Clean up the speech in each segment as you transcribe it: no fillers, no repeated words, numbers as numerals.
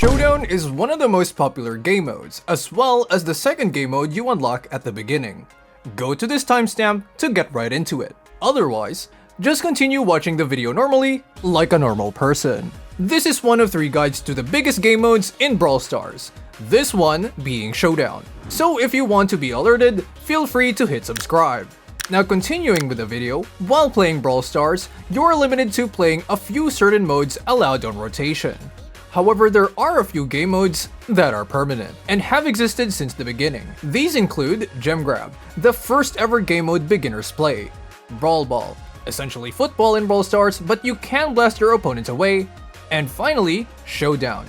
Showdown is one of the most popular game modes, as well as the second game mode you unlock at the beginning. Go to this timestamp to get right into it. Otherwise, just continue watching the video normally, like a normal person. This is one of 3 guides to the biggest game modes in Brawl Stars, this one being Showdown. So if you want to be alerted, feel free to hit subscribe. Now continuing with the video, while playing Brawl Stars, you're limited to playing a few certain modes allowed on rotation. However, there are a few game modes that are permanent and have existed since the beginning. These include Gem Grab, the first ever game mode beginners play, Brawl Ball, essentially football in Brawl Stars but you can blast your opponents away, and finally, Showdown.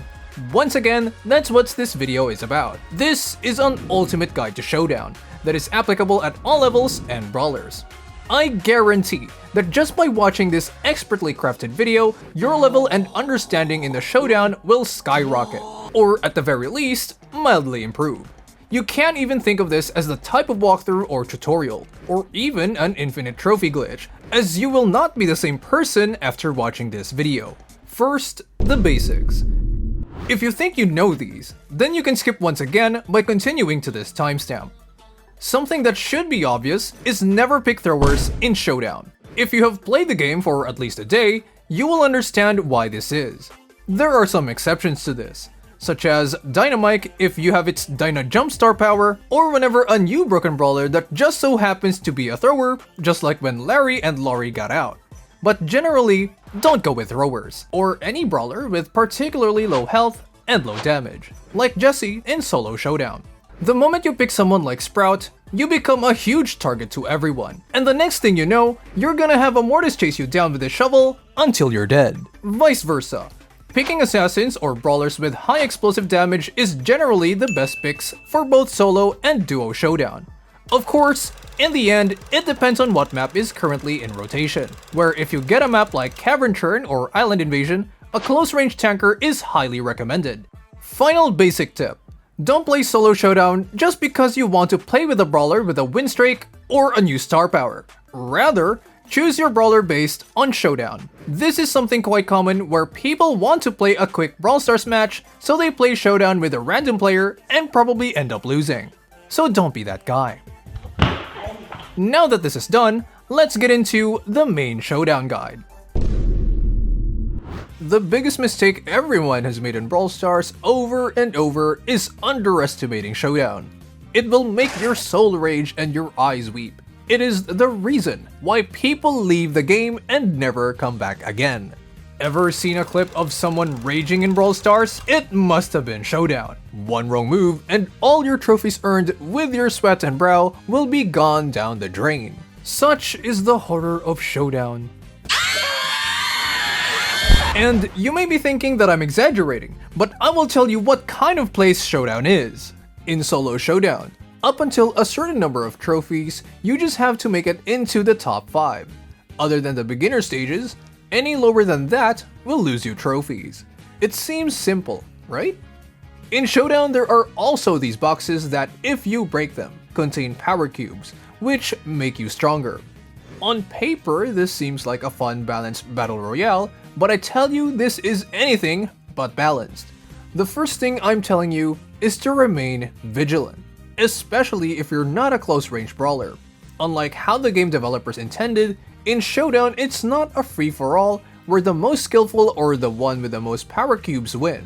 Once again, that's what this video is about. This is an ultimate guide to Showdown that is applicable at all levels and brawlers. I guarantee that just by watching this expertly crafted video, your level and understanding in the Showdown will skyrocket, or at the very least, mildly improve. You can't even think of this as the type of walkthrough or tutorial, or even an infinite trophy glitch, as you will not be the same person after watching this video. First, the basics. If you think you know these, then you can skip once again by continuing to this timestamp. Something that should be obvious is never pick throwers in Showdown. If you have played the game for at least a day, you will understand why this is. There are some exceptions to this, such as Dynamite if you have its Dyna Jump Star power, or whenever a new broken brawler that just so happens to be a thrower, just like when Larry and Laurie got out. But generally, don't go with throwers, or any brawler with particularly low health and low damage, like Jesse in Solo Showdown. The moment you pick someone like Sprout, you become a huge target to everyone, and the next thing you know, you're gonna have a Mortis chase you down with a shovel until you're dead. Vice versa. Picking assassins or brawlers with high explosive damage is generally the best picks for both solo and duo Showdown. Of course, in the end, it depends on what map is currently in rotation, where if you get a map like Cavern Churn or Island Invasion, a close range tanker is highly recommended. Final basic tip. Don't play solo Showdown just because you want to play with a brawler with a win streak or a new star power. Rather, choose your brawler based on Showdown. This is something quite common where people want to play a quick Brawl Stars match, so they play Showdown with a random player and probably end up losing. So don't be that guy. Now that this is done, let's get into the main Showdown guide. The biggest mistake everyone has made in Brawl Stars over and over is underestimating Showdown. It will make your soul rage and your eyes weep. It is the reason why people leave the game and never come back again. Ever seen a clip of someone raging in Brawl Stars? It must have been Showdown. One wrong move and all your trophies earned with your sweat and brow will be gone down the drain. Such is the horror of Showdown. And you may be thinking that I'm exaggerating, but I will tell you what kind of place Showdown is. In Solo Showdown, up until a certain number of trophies, you just have to make it into the top 5. Other than the beginner stages, any lower than that will lose you trophies. It seems simple, right? In Showdown, there are also these boxes that, if you break them, contain power cubes, which make you stronger. On paper, this seems like a fun, balanced battle royale, but I tell you, this is anything but balanced. The first thing I'm telling you is to remain vigilant, especially if you're not a close-range brawler. Unlike how the game developers intended, in Showdown it's not a free-for-all where the most skillful or the one with the most power cubes win.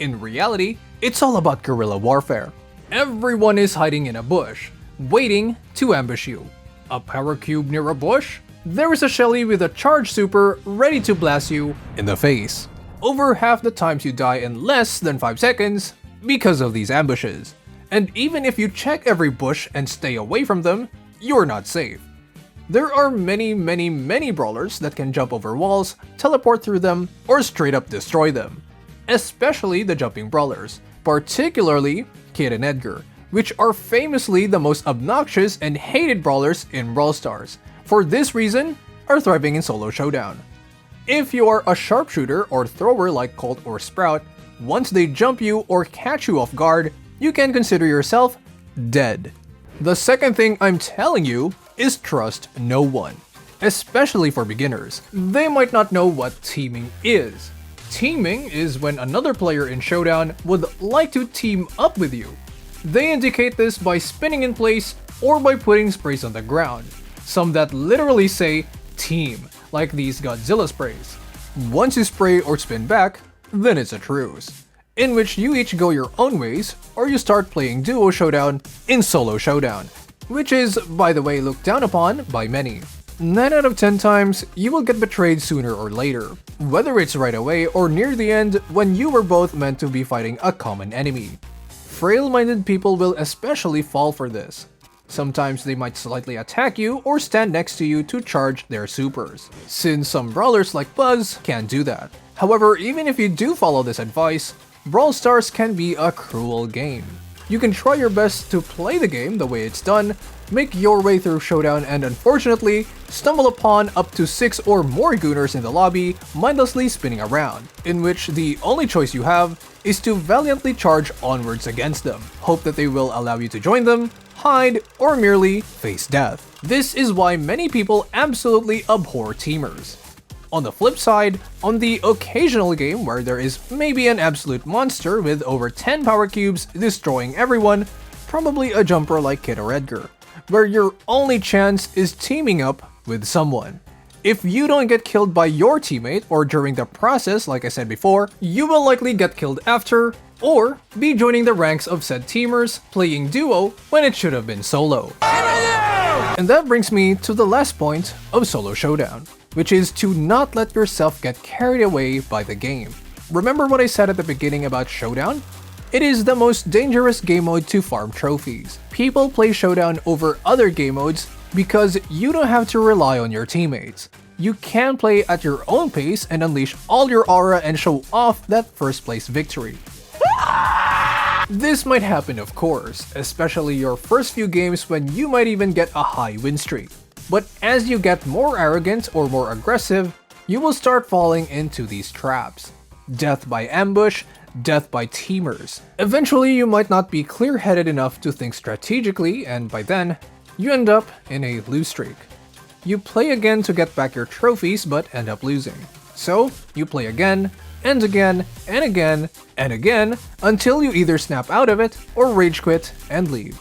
In reality, it's all about guerrilla warfare. Everyone is hiding in a bush, waiting to ambush you. A power cube near a bush? There is a Shelly with a charge super ready to blast you in the face. Over half the times you die in less than 5 seconds because of these ambushes. And even if you check every bush and stay away from them, you're not safe. There are many brawlers that can jump over walls, teleport through them, or straight up destroy them. Especially the jumping brawlers, particularly Kid and Edgar, which are famously the most obnoxious and hated brawlers in Brawl Stars. For this reason, are thriving in Solo Showdown. If you are a sharpshooter or thrower like Colt or Sprout, once they jump you or catch you off guard, you can consider yourself dead. The second thing I'm telling you is trust no one, especially for beginners. They might not know what teaming is. Teaming is when another player in Showdown would like to team up with you. They indicate this by spinning in place or by putting sprays on the ground, some that literally say team, like these Godzilla sprays. Once you spray or spin back, then it's a truce, in which you each go your own ways, or you start playing Duo Showdown in Solo Showdown, which is, by the way, looked down upon by many. 9 out of 10 times, you will get betrayed sooner or later, whether it's right away or near the end when you were both meant to be fighting a common enemy. Frail-minded people will especially fall for this. Sometimes they might slightly attack you or stand next to you to charge their supers, since some brawlers like Buzz can't do that. However, even if you do follow this advice, Brawl Stars can be a cruel game. You can try your best to play the game the way it's done, make your way through Showdown, and unfortunately, stumble upon up to 6 or more gooners in the lobby mindlessly spinning around, in which the only choice you have is to valiantly charge onwards against them, hope that they will allow you to join them, hide, or merely face death. This is why many people absolutely abhor teamers. On the flip side, on the occasional game where there is maybe an absolute monster with over 10 power cubes destroying everyone, probably a jumper like Kid or Edgar, where your only chance is teaming up with someone. If you don't get killed by your teammate or during the process, like I said before, you will likely get killed after, or be joining the ranks of said teamers playing duo when it should have been solo. And that brings me to the last point of Solo Showdown, which is to not let yourself get carried away by the game. Remember what I said at the beginning about Showdown? It is the most dangerous game mode to farm trophies. People play Showdown over other game modes because you don't have to rely on your teammates. You can play at your own pace and unleash all your aura and show off that first place victory. This might happen, of course, especially your first few games when you might even get a high win streak. But as you get more arrogant or more aggressive, you will start falling into these traps. Death by ambush, death by teamers. Eventually, you might not be clear-headed enough to think strategically, and by then, you end up in a lose streak. You play again to get back your trophies but end up losing. So, you play again, and again, and again, and again, until you either snap out of it or rage quit and leave.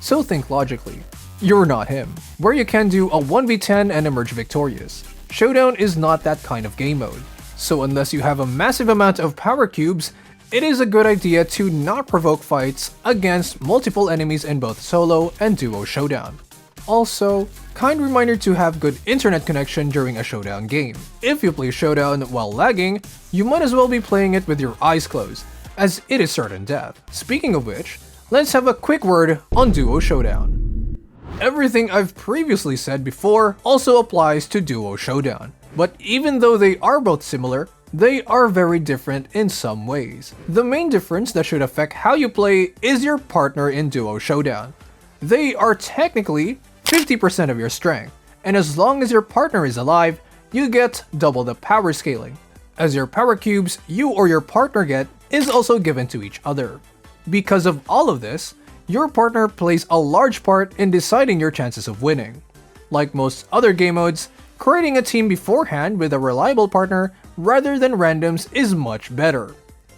So think logically. You're not him, where you can do a 1v10 and emerge victorious. Showdown is not that kind of game mode. So unless you have a massive amount of power cubes, it is a good idea to not provoke fights against multiple enemies in both solo and duo Showdown. Also, kind reminder to have good internet connection during a Showdown game. If you play Showdown while lagging, you might as well be playing it with your eyes closed, as it is certain death. Speaking of which, let's have a quick word on Duo Showdown. Everything I've previously said before also applies to Duo Showdown, but even though they are both similar, they are very different in some ways. The main difference that should affect how you play is your partner in Duo Showdown. They are technically 50% of your strength, and as long as your partner is alive, you get double the power scaling, as your power cubes you or your partner get is also given to each other. Because of all of this, your partner plays a large part in deciding your chances of winning. Like most other game modes, creating a team beforehand with a reliable partner rather than randoms is much better.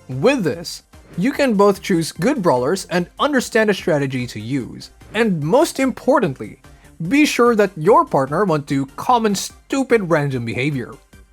With this, you can both choose good brawlers and understand a strategy to use. And most importantly, be sure that your partner won't do common stupid random behavior.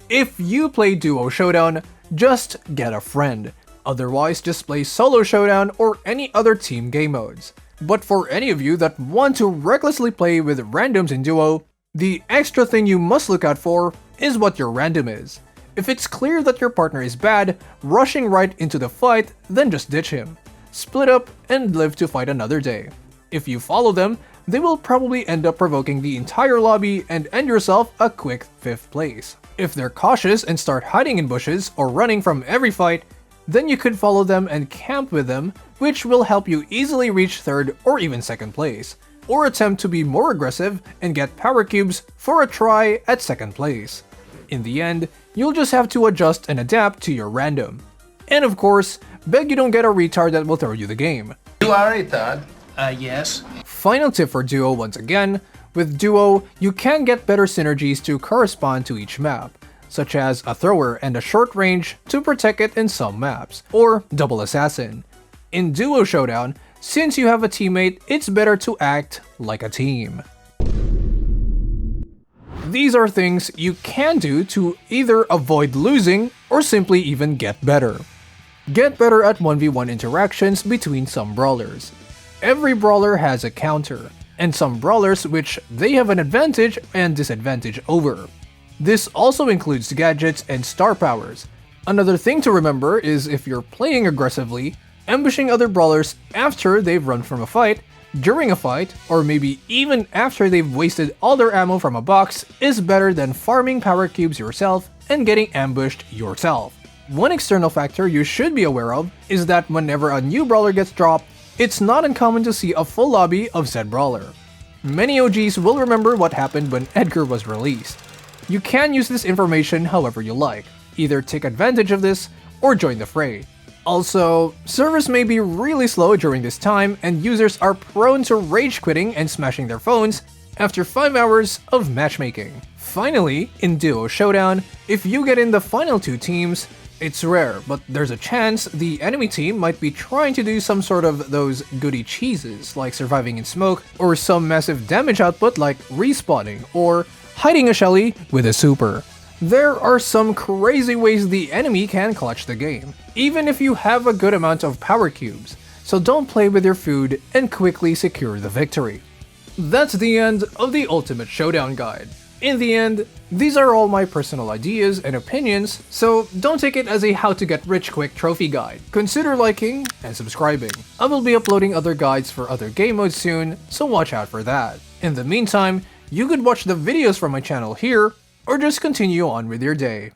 If you play Duo Showdown, just get a friend. Otherwise, just play Solo Showdown or any other team game modes. But for any of you that want to recklessly play with randoms in Duo, the extra thing you must look out for is what your random is. If it's clear that your partner is bad, rushing right into the fight, then just ditch him. Split up and live to fight another day. If you follow them, they will probably end up provoking the entire lobby and end yourself a quick 5th place. If they're cautious and start hiding in bushes or running from every fight, then you could follow them and camp with them, which will help you easily reach 3rd or even 2nd place, or attempt to be more aggressive and get power cubes for a try at 2nd place. In the end, you'll just have to adjust and adapt to your random. And of course, beg you don't get a retard that will throw you the game. You are a retard? Yes. Final tip for Duo once again, with Duo, you can get better synergies to correspond to each map. such as a thrower and a short range to protect it in some maps, or double assassin. In duo showdown, since you have a teammate, it's better to act like a team. These are things you can do to either avoid losing or simply even get better. Get better at 1v1 interactions between some brawlers. Every brawler has a counter, and some brawlers which they have an advantage and disadvantage over. This also includes gadgets and star powers. Another thing to remember is if you're playing aggressively, ambushing other brawlers after they've run from a fight, during a fight, or maybe even after they've wasted all their ammo from a box is better than farming power cubes yourself and getting ambushed yourself. One external factor you should be aware of is that whenever a new brawler gets dropped, it's not uncommon to see a full lobby of said brawler. Many OGs will remember what happened when Edgar was released. You can use this information however you like, either take advantage of this or join the fray. Also, servers may be really slow during this time and users are prone to rage quitting and smashing their phones after 5 hours of matchmaking. Finally, in Duo Showdown, if you get in the final 2 teams, it's rare, but there's a chance the enemy team might be trying to do some sort of those goody cheeses like surviving in smoke, or some massive damage output like respawning, or hiding a Shelly with a super. There are some crazy ways the enemy can clutch the game, even if you have a good amount of power cubes, so don't play with your food and quickly secure the victory. That's the end of the Ultimate Showdown guide. In the end, these are all my personal ideas and opinions, so don't take it as a how to get rich quick trophy guide. Consider liking and subscribing. I will be uploading other guides for other game modes soon, so watch out for that. In the meantime, you could watch the videos from my channel here, or just continue on with your day.